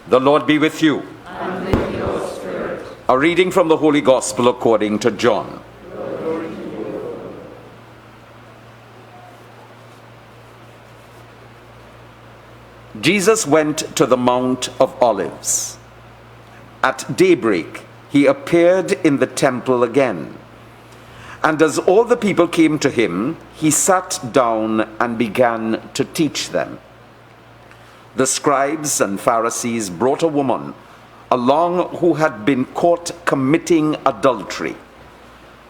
The Lord be with you. And with your spirit. A reading from the Holy Gospel according to John. Glory to you, Lord. Jesus went to the Mount of Olives. At daybreak, he appeared in the temple again. And as all the people came to him, he sat down and began to teach them. The scribes and Pharisees brought a woman along who had been caught committing adultery.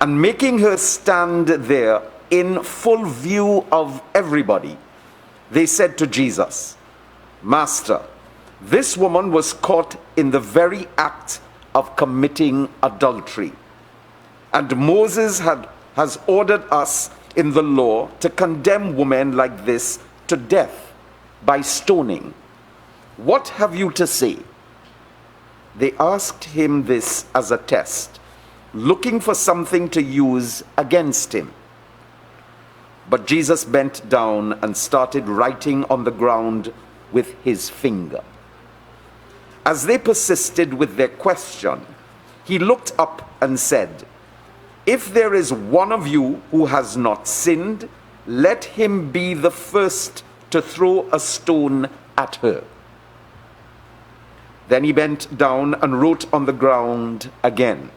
And making her stand there in full view of everybody, they said to Jesus, "Master, this woman was caught in the very act of committing adultery. And Moses has ordered us in the law to condemn women like this to death by stoning. What have you to say?" They asked him this as a test, looking for something to use against him. But Jesus bent down and started writing on the ground with his finger. As they persisted with their question, he looked up and said, "If there is one of you who has not sinned, let him be the first to throw a stone at her." Then he bent down and wrote on the ground again.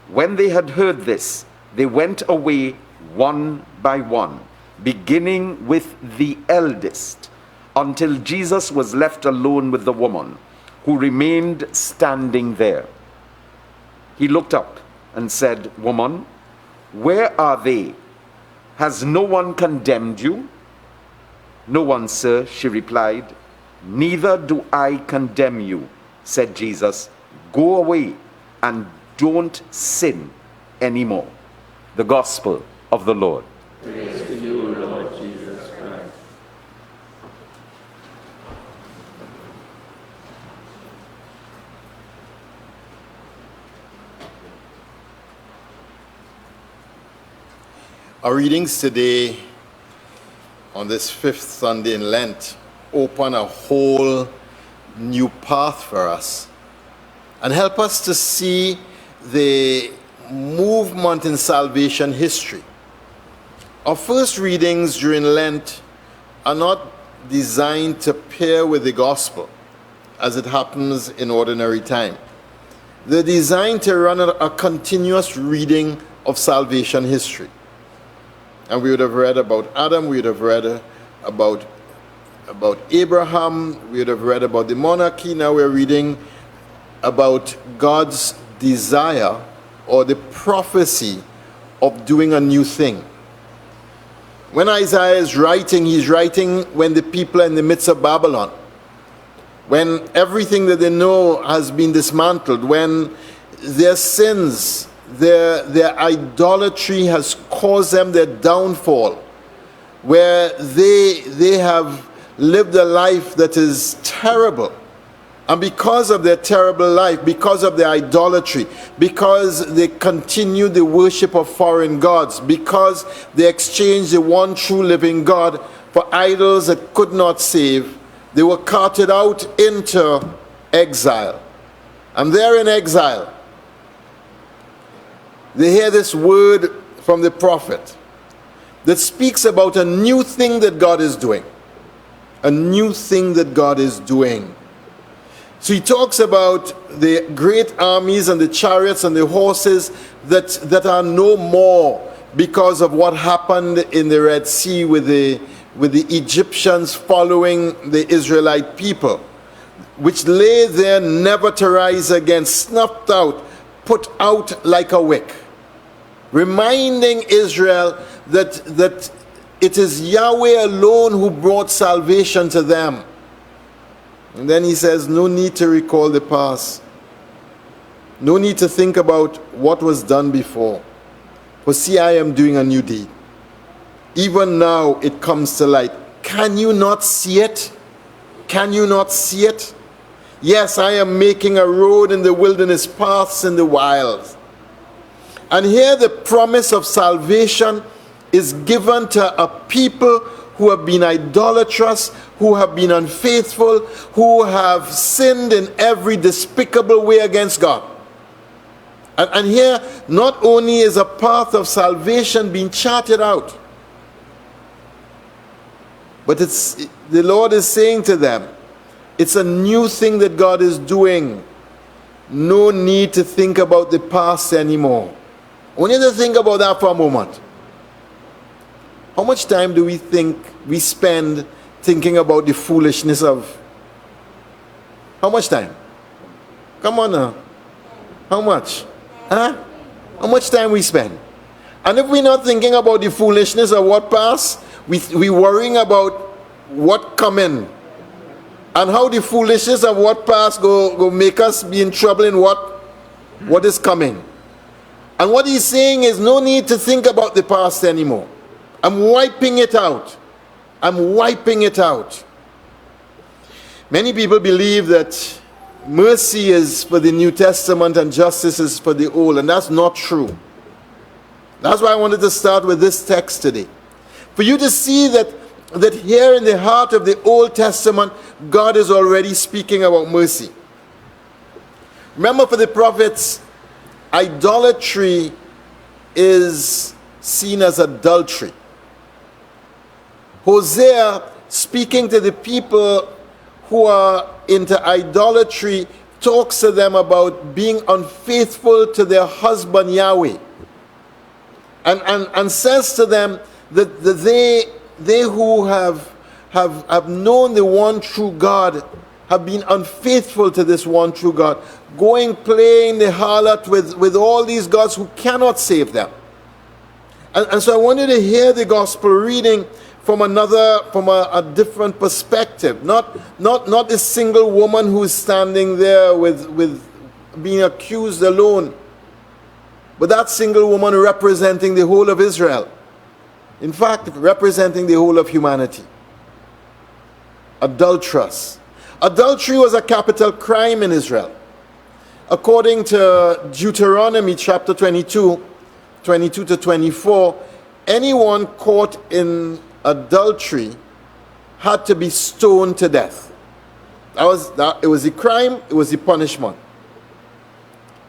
When they had heard this, they went away one by one, beginning with the eldest, until Jesus was left alone with the woman, who remained standing there. He looked up and said, "Woman, where are they? Has no one condemned you?" "No one, sir," she replied. "Neither do I condemn you," said Jesus. "Go away and don't sin anymore." The Gospel of the Lord. Praise to you, Lord Jesus Christ. Our readings today on this fifth Sunday in Lent open a whole new path for us and help us to see the movement in salvation history. Our first readings during Lent are not designed to pair with the gospel as it happens in ordinary time. They're designed to run a continuous reading of salvation history. And we would have read about Adam, we would have read about Abraham, we would have read about the monarchy. Now we're reading about God's desire or the prophecy of doing a new thing. When Isaiah is writing, he's writing when the people are in the midst of Babylon, when everything that they know has been dismantled, when their sins, their idolatry has caused them their downfall, where they have lived a life that is terrible. And because of their terrible life, because of their idolatry, because they continue the worship of foreign gods, because they exchanged the one true living God for idols that could not save, they were carted out into exile. And there in exile, they hear this word from the prophet that speaks about a new thing that God is doing. A new thing that God is doing. So he talks about the great armies and the chariots and the horses that are no more because of what happened in the Red Sea with the Egyptians following the Israelite people, which lay there never to rise again, snuffed out, put out like a wick, reminding Israel that it is Yahweh alone who brought salvation to them. And then he says, no need to recall the past. No need to think about what was done before. For see, I am doing a new deed. Even now it comes to light. Can you not see it? Can you not see it? Yes, I am making a road in the wilderness, paths in the wilds. And here the promise of salvation is given to a people who have been idolatrous, who have been unfaithful, who have sinned in every despicable way against God. And here, not only is a path of salvation being charted out, but the Lord is saying to them, it's a new thing that God is doing. No need to think about the past anymore. I want you to think about that for a moment. How much time do we think we spend thinking about the foolishness of? How much time? Come on now. How much? Huh? How much time we spend? And if we're not thinking about the foolishness of what passed, we worrying about what coming. And how the foolishness of what passed go make us be in trouble in what is coming. And what he's saying is no need to think about the past anymore. I'm wiping it out. I'm wiping it out. Many people believe that mercy is for the New Testament and justice is for the Old, and that's not true. That's why I wanted to start with this text today. For you to see that here in the heart of the Old Testament, God is already speaking about mercy. Remember, for the prophets, idolatry is seen as adultery. Hosea, speaking to the people who are into idolatry, talks to them about being unfaithful to their husband Yahweh, and says to them that they who have known the one true God have been unfaithful to this one true God, playing the harlot with all these gods who cannot save them. And so I wanted to hear the gospel reading from a different perspective. Not this single woman who is standing there with being accused alone, but that single woman representing the whole of Israel. In fact, representing the whole of humanity. Adulteress. Adultery was a capital crime in Israel. According to Deuteronomy chapter 22 to 24, anyone caught in adultery had to be stoned to death. It was a crime, it was a punishment.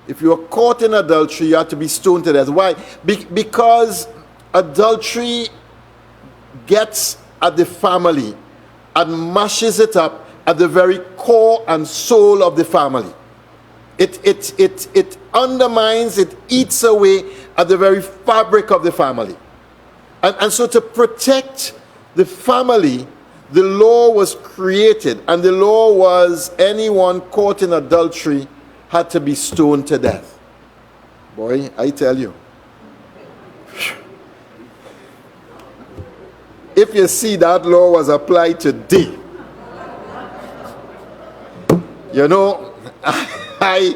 If you were caught in adultery, you had to be stoned to death. Why? Because adultery gets at the family and mashes it up at the very core and soul of the family. It undermines, it eats away at the very fabric of the family. And so to protect the family, the law was created, and the law was anyone caught in adultery had to be stoned to death. Boy, I tell you. If you see that law was applied today, you know, I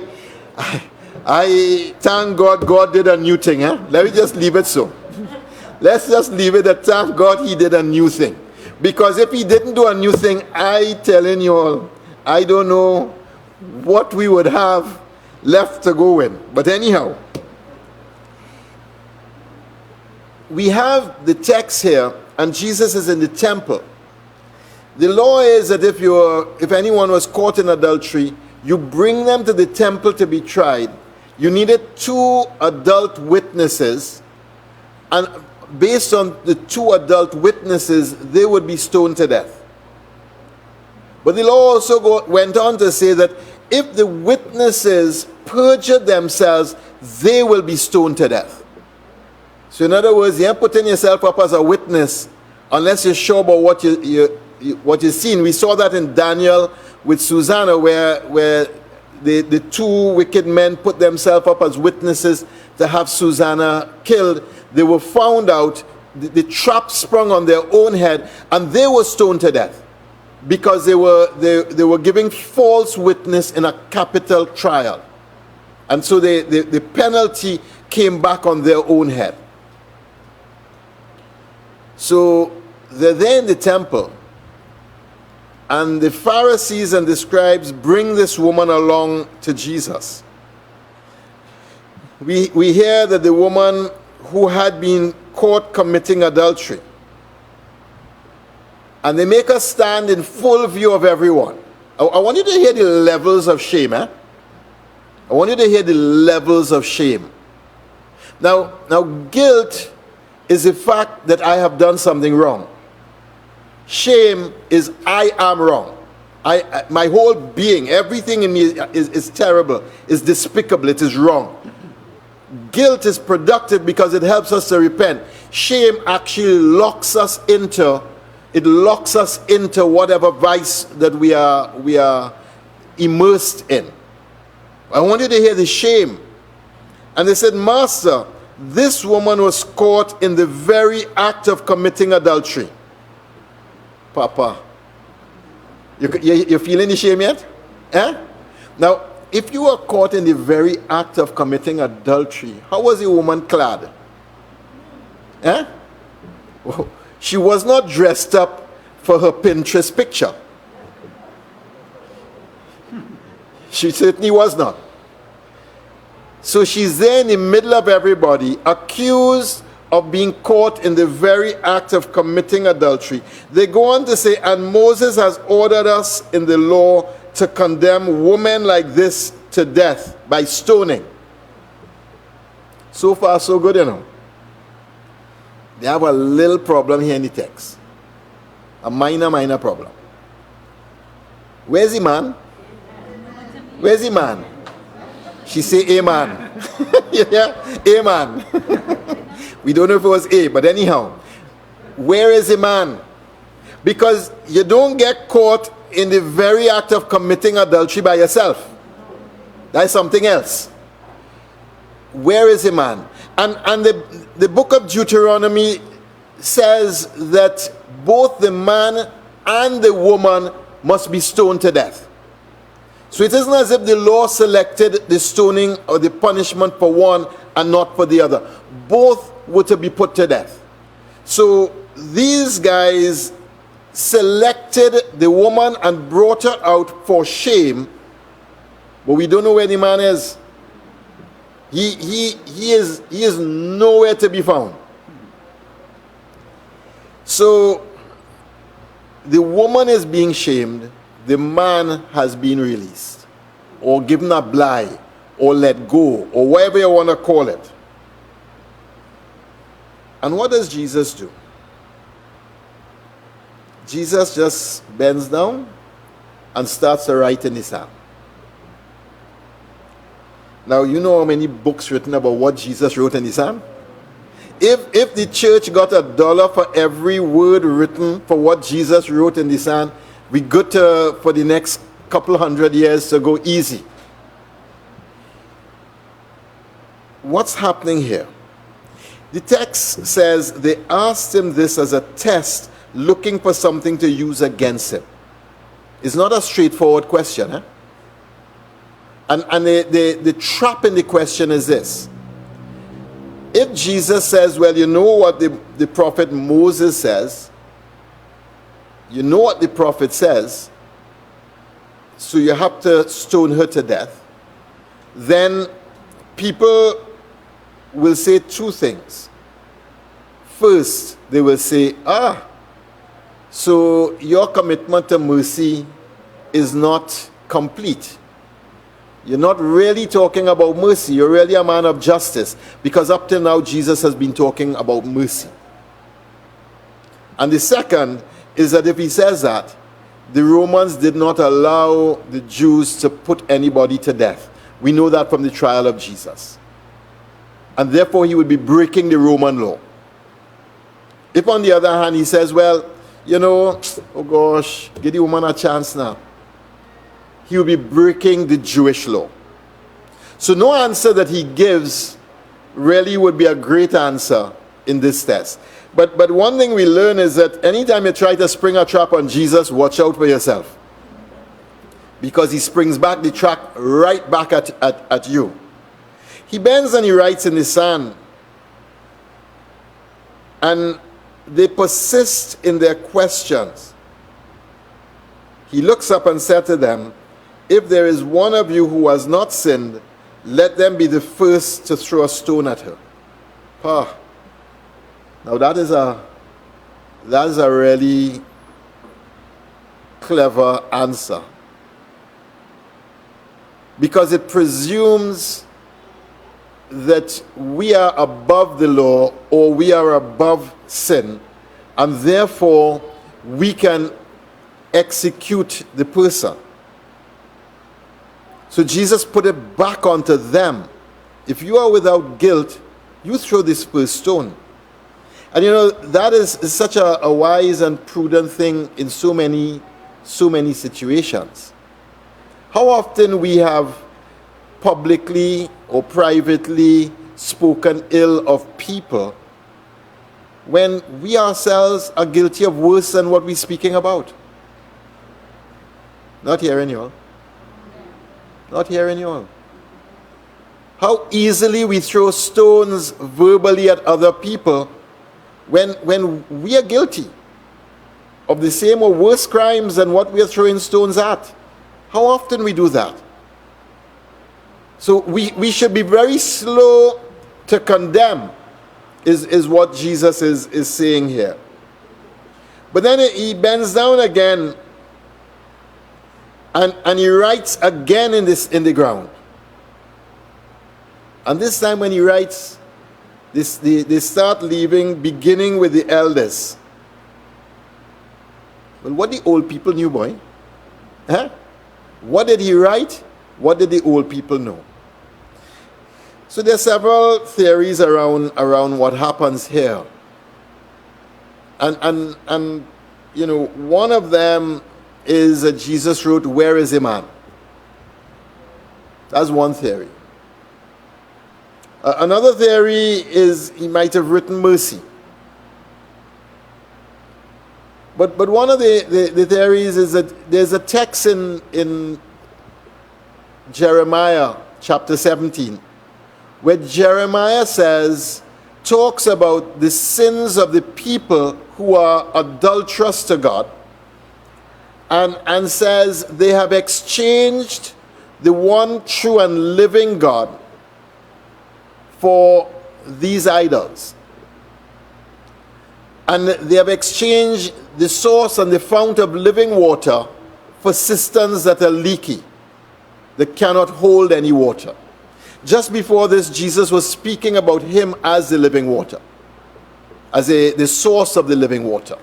thank God did a new thing. Let me just leave it so. Let's just leave it that thank God he did a new thing. Because if he didn't do a new thing, I telling you all, I don't know what we would have left to go in. But anyhow, we have the text here, and Jesus is in the temple. The law is that if anyone was caught in adultery, you bring them to the temple to be tried. You needed 2 adult witnesses, and based on the 2 adult witnesses, they would be stoned to death. But the law also went on to say that if the witnesses perjure themselves, they will be stoned to death. So in other words, you ain't putting yourself up as a witness unless you're sure about what you've seen. We saw that in Daniel with Susanna, where the 2 wicked men put themselves up as witnesses to have Susanna killed. They were found out, the trap sprung on their own head, and they were stoned to death because they were giving false witness in a capital trial. And so the penalty came back on their own head. So they're there in the temple, and the Pharisees and the scribes bring this woman along to Jesus. We hear that the woman who had been caught committing adultery, And they make us stand in full view of everyone. I want you to hear the levels of shame. I want you to hear the levels of shame. Now, guilt is the fact that I have done something wrong. Shame is I am wrong. My whole being, everything in me is terrible, is despicable, it is wrong. Guilt is productive because it helps us to repent. Shame actually locks us into whatever vice that we are immersed in. I want you to hear the shame. And they said, Master, this woman was caught in the very act of committing adultery. Papa, you're feeling the shame yet? Now, if you were caught in the very act of committing adultery, how was the woman clad? She was not dressed up for her Pinterest picture. She certainly was not. So she's there in the middle of everybody, accused of being caught in the very act of committing adultery. They go on to say, and Moses has ordered us in the law to condemn women like this to death by stoning. So far, so good, you know. They have a little problem here in the text. A minor problem. Where's the man? Where's the man? She say amen. Yeah, amen. We don't know if it was A, but anyhow. Where is the man? Because you don't get caught in the very act of committing adultery by yourself. That's something else. Where is the man? And the book of Deuteronomy says that both the man and the woman must be stoned to death. So it isn't as if the law selected the stoning or the punishment for one and not for the other. Both were to be put to death. So these guys selected the woman and brought her out for shame, but we don't know where the man is. He is nowhere to be found. So the woman is being shamed, the man has been released, or given a bly, or let go, or whatever you want to call it. And what does Jesus do? Jesus just bends down and starts to write in his hand. Now, you know how many books written about what Jesus wrote in his hand? If the church got $1 for every word written for what Jesus wrote in his hand, we good to, for the next couple hundred years, to go easy. What's happening here? The text says they asked him this as a test, looking for something to use against him. It's not a straightforward question. And the trap in the question is this. If Jesus says, well, you know what the prophet Moses says, you know what the prophet says, so you have to stone her to death, then people will say two things. First, they will say, so your commitment to mercy is not complete. You're not really talking about mercy. You're really a man of justice. Because up till now, Jesus has been talking about mercy. And the second is that if he says that, the Romans did not allow the Jews to put anybody to death. We know that from the trial of Jesus. And therefore, he would be breaking the Roman law. If on the other hand, he says, well, you know, oh gosh, give the woman a chance now, he will be breaking the Jewish law. So no answer that he gives really would be a great answer in this test. But one thing we learn is that anytime you try to spring a trap on Jesus, watch out for yourself. Because he springs back the trap right back at you. He bends and he writes in the sand. And they persist in their questions. He looks up and said to them, if there is one of you who has not sinned, let them be the first to throw a stone at her. Now that is a really clever answer, because it presumes that we are above the law or we are above sin, and therefore we can execute the person. So Jesus put it back onto them. If you are without guilt, you throw this first stone. And you know, that is such a wise and prudent thing in so many situations. How often we have publicly or privately spoken ill of people when we ourselves are guilty of worse than what we're speaking about. Not hearing you all. Not hearing you all. How easily we throw stones verbally at other people when we are guilty of the same or worse crimes than what we are throwing stones at. How often we do that? So we should be very slow to condemn, is what Jesus is saying here. But then he bends down again and he writes again in the ground. And this time when he writes, they start leaving, beginning with the elders. Well, what the old people knew, boy? Huh? What did he write? What did the old people know? So there are several theories around what happens here. And you know, one of them is that Jesus wrote, "Where is a man?" That's one theory. Another theory is he might have written mercy. But one of the theories is that there's a text in Jeremiah chapter 17 where Jeremiah talks about the sins of the people who are adulterous to God, and says they have exchanged the one true and living God for these idols. And they have exchanged the source and the fount of living water for cisterns that are leaky, that cannot hold any water. Just before this, Jesus was speaking about him as the living water, as the source of the living water.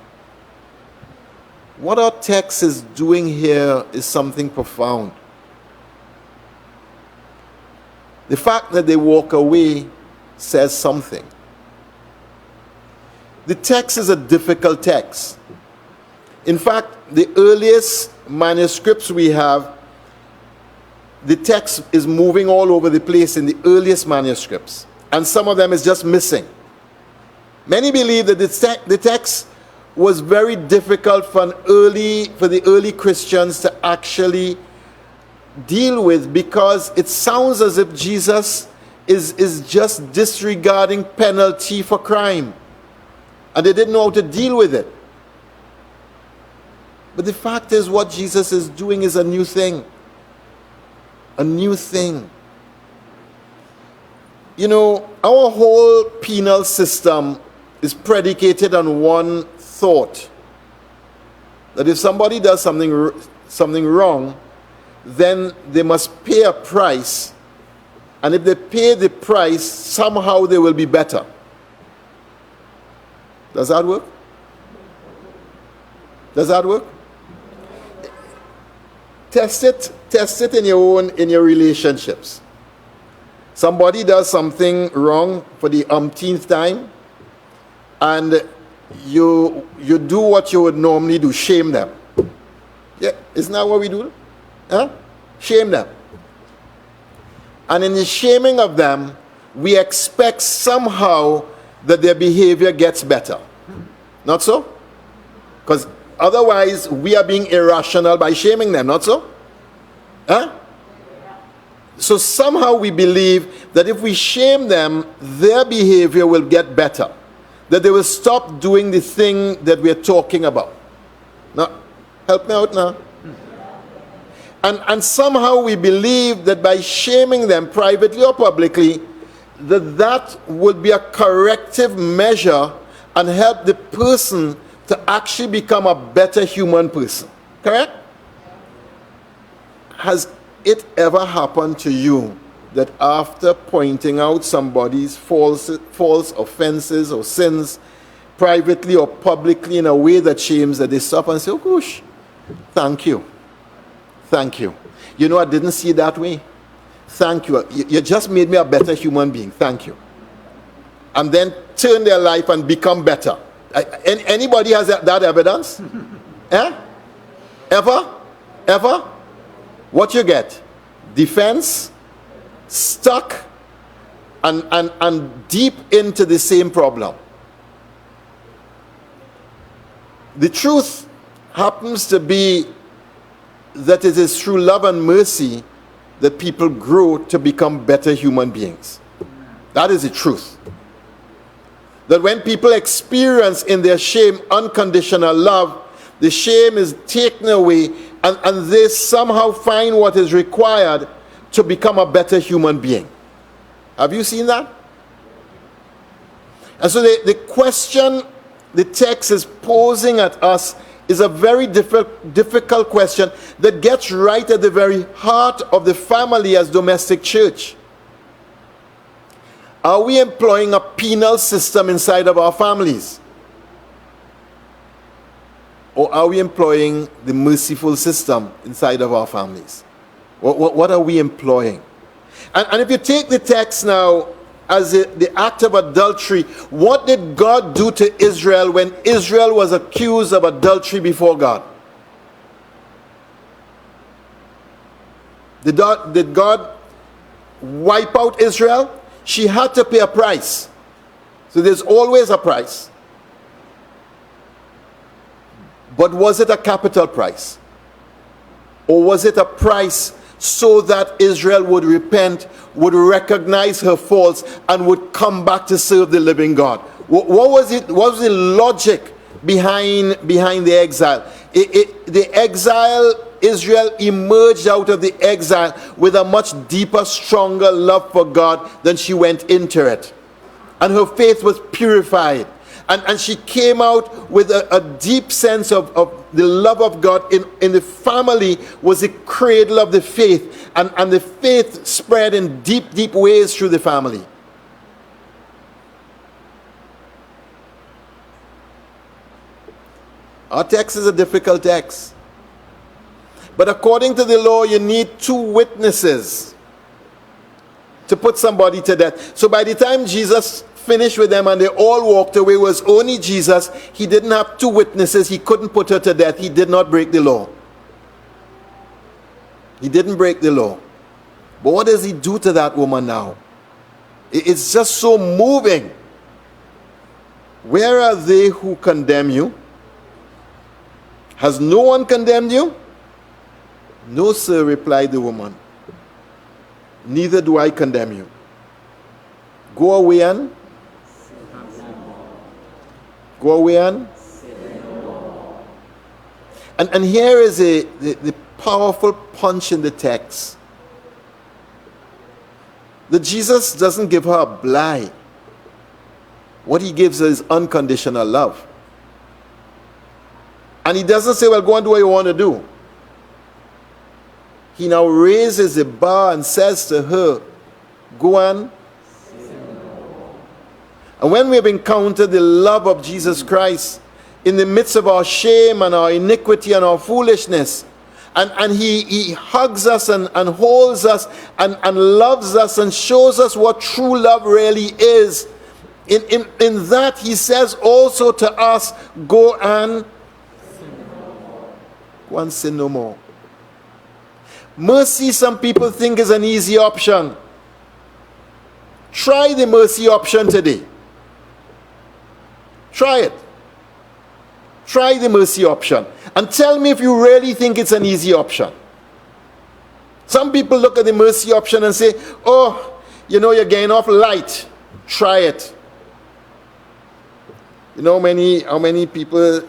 What our text is doing here is something profound. The fact that they walk away says something. The text is a difficult text. In fact, the earliest manuscripts we have, the text is moving all over the place in the earliest manuscripts, and some of them is just missing. Many believe that the text was very difficult for the early Christians to actually deal with, because it sounds as if Jesus is just disregarding penalty for crime, and they didn't know how to deal with it. But the fact is, what Jesus is doing is a new thing. A new thing. You know, our whole penal system is predicated on one thought, that if somebody does something wrong, then they must pay a price, and if they pay the price, somehow they will be better. Does that work? Does that work? Test it in your relationships. Somebody does something wrong for the umpteenth time, and you do what you would normally do, shame them. Yeah, isn't that what we do? Huh? Shame them. And in the shaming of them, we expect somehow that their behavior gets better. Not so? Because otherwise, we are being irrational by shaming them, not so? Huh? So somehow we believe that if we shame them, their behavior will get better, that they will stop doing the thing that we're talking about. Now, help me out now. And somehow we believe that by shaming them privately or publicly, that would be a corrective measure and help the person to actually become a better human person. Correct? Has it ever happened to you that after pointing out somebody's false offenses or sins, privately or publicly in a way that shames, that they stop and say, oh gosh, thank you. Thank you. You know, I didn't see it that way. Thank you. You just made me a better human being. Thank you. And then turn their life and become better. Anybody has that evidence? Eh? Ever? Ever? What you get? Defense, stuck, and deep into the same problem. The truth happens to be that it is through love and mercy that people grow to become better human beings. That is the truth. That when people experience in their shame unconditional love, the shame is taken away and they somehow find what is required to become a better human being. Have you seen that? And so the question the text is posing at us is a very difficult question that gets right at the very heart of the family as domestic church. Are we employing a penal system inside of our families? Or are we employing the merciful system inside of our families? What are we employing? And if you take the text now as the act of adultery, what did God do to Israel when Israel was accused of adultery before God? Did God wipe out Israel? She had to pay a price. So there's always a price. But was it a capital price? Or was it a price so that Israel would repent, would recognize her faults, and would come back to serve the living God? What was it? What was the logic behind the exile? The exile, Israel emerged out of the exile with a much deeper, stronger love for God than she went into it. And her faith was purified. And she came out with a deep sense of the love of God in the family was the cradle of the faith. And the faith spread in deep, deep ways through the family. Our text is a difficult text. But according to the law, you need 2 witnesses to put somebody to death. So by the time Jesus finished with them and they all walked away, it was only Jesus. He didn't have 2 witnesses. He couldn't put her to death. He did not break the law. He didn't break the law. But what does he do to that woman now? It's just so moving. Where are they who condemn you? Has no one condemned you? No, sir, replied the woman. Neither do I condemn you. Go away and and here is the powerful punch in the text. That Jesus doesn't give her a blight. What he gives her is unconditional love. And he doesn't say, well, go and do what you want to do. He now raises the bar and says to her, go on. And when we have encountered the love of Jesus Christ in the midst of our shame and our iniquity and our foolishness, and he hugs us and holds us and loves us and shows us what true love really is, in that he says also to us, go and sin no more. Mercy, some people think, is an easy option. Try the mercy option today. Try it. Try the mercy option. And tell me if you really think it's an easy option. Some people look at the mercy option and say, oh, you know, you're getting off light. Try it. You know how many people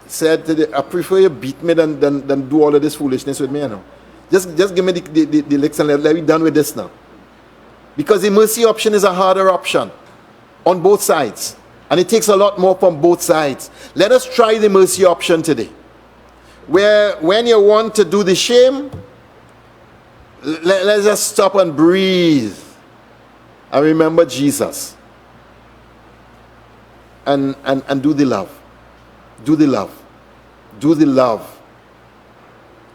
said today, I prefer you beat me than do all of this foolishness with me, you know. Just give me the licks and let me done with this now. Because the mercy option is a harder option on both sides. And it takes a lot more from both sides. Let us try the mercy option today. where when you want to do the shame, let's just stop and breathe and remember Jesus and do the love. Do the love. Do the love.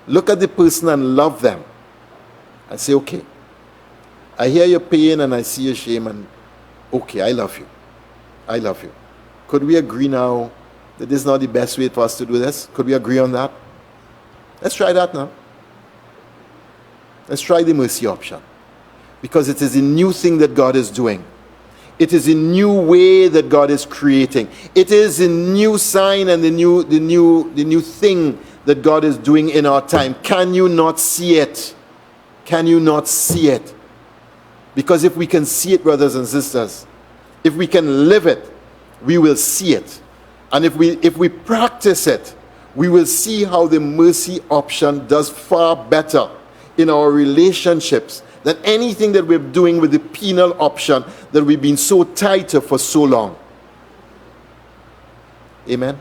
Look at the person and love them and say, okay, I hear your pain and I see your shame, and okay, I love you. I love you. Could we agree now that this is not the best way for us to do this? Could we agree on that? Let's try that now. Let's try the mercy option. Because it is a new thing that God is doing. It is a new way that God is creating. It is a new sign and the new thing that God is doing in our time. Can you not see it? Can you not see it? Because if we can see it, brothers and sisters, if we can live it, we will see it. And if we practice it, we will see how the mercy option does far better in our relationships than anything that we're doing with the penal option that we've been so tied to for so long. Amen.